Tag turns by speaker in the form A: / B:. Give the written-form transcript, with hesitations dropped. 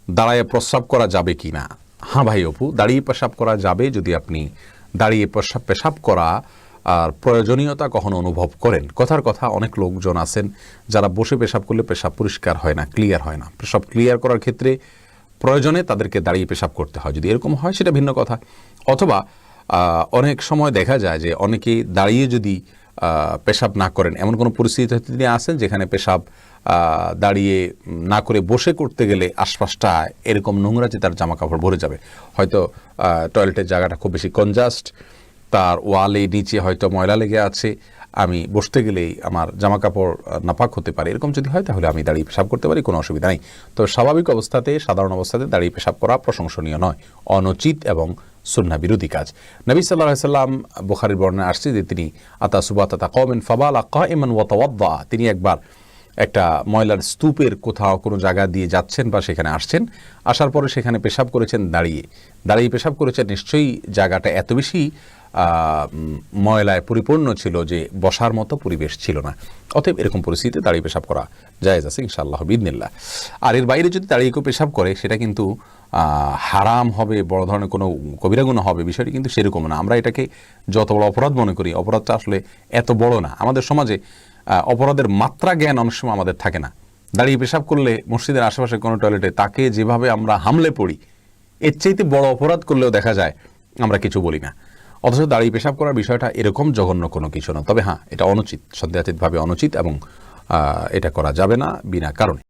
A: দাঁড়ায় প্রস্রাব করা যাবে কি না? হ্যাঁ ভাই অপু, দাঁড়িয়ে পেশাব করা যাবে যদি আপনি দাঁড়িয়ে পেশাব করা আর প্রয়োজনীয়তা কখনো অনুভব করেন। কথার কথা, অনেক লোকজন আছেন যারা বসে পেশাব করলে পেশাব পরিষ্কার হয় না, ক্লিয়ার হয় না। পেশাব ক্লিয়ার করার ক্ষেত্রে প্রয়োজনে তাদেরকে দাঁড়িয়ে পেশাব করতে হয়। যদি এরকম হয় সেটা ভিন্ন কথা। অথবা অনেক সময় দেখা যায় যে অনেকেই দাঁড়িয়ে যদি পেশাব না করেন, এমন কোনো পরিস্থিতিতে তিনি আসেন যেখানে পেশাব দাঁড়িয়ে না করে বসে করতে গেলে আশপাশটা এরকম নোংরা যে তার জামা কাপড় ভরে যাবে। হয়তো টয়লেটের জায়গাটা খুব বেশি কনজাস্ট, তার ওয়ালে নিচে হয়তো ময়লা লেগে আছে, আমি বসতে গেলেই আমার জামা কাপড় নাপাক হতে পারে। এরকম যদি হয় তাহলে আমি দাঁড়িয়ে পেশাব করতে পারি, কোনো অসুবিধা নেই। তো স্বাভাবিক অবস্থাতে, সাধারণ অবস্থাতে দাঁড়িয়ে পেশাব করা প্রশংসনীয় নয়, অনুচিত এবং সুন্নাহ বিরোধী কাজ। নবী সাল্লাল্লাহু আলাইহি সাল্লাম, বুখারীর বর্ণনায় আসছে যে তিনি আতা সুবাতাতা কওমিন ফাবালা কাইমান ওয়া তাওয়াদ্দা, তিনি একবার একটা ময়লার স্তূপের কোথাও কোনো জায়গা দিয়ে যাচ্ছেন বা সেখানে আসছেন, আসার পরে সেখানে পেশাব করেছেন দাঁড়িয়ে পেশাব করেছেন। নিশ্চয়ই জায়গাটা এত বেশি ময়লায় পরিপূর্ণ ছিল যে বসার মতো পরিবেশ ছিল না। অতএব এরকম পরিস্থিতিতে দাঁড়িয়ে পেশাব করা জায়েজ আছে ইনশাআল্লাহ বিইذনিল্লাহ। আর এর বাইরে যদি দাঁড়িয়ে কেউ পেশাব করে সেটা কিন্তু হারাম হবে, বড় ধরনের কোনো কবিরা গুনাহ হবে, বিষয়টি কিন্তু সেরকম না। আমরা এটাকে যত বড় অপরাধ মনে করি, অপরাধটা আসলে এত বড় না। আমাদের সমাজে অপরাধের মাত্রা জ্ঞান অনেক সময় আমাদের থাকে না। দাঁড়িয়ে পেশাব করলে মসজিদের আশেপাশে কোনো টয়লেটে তাকে যেভাবে আমরা হামলে পড়ি, এর চাইতে বড় অপরাধ করলেও দেখা যায় আমরা কিছু বলি না। অথচ দাঁড়িয়ে পেশাব করার বিষয়টা এরকম জঘন্য কোনো কিছু না। তবে হ্যাঁ, এটা অনুচিত, সন্দেহাতীতভাবে অনুচিত এবং এটা করা যাবে না বিনা কারণে।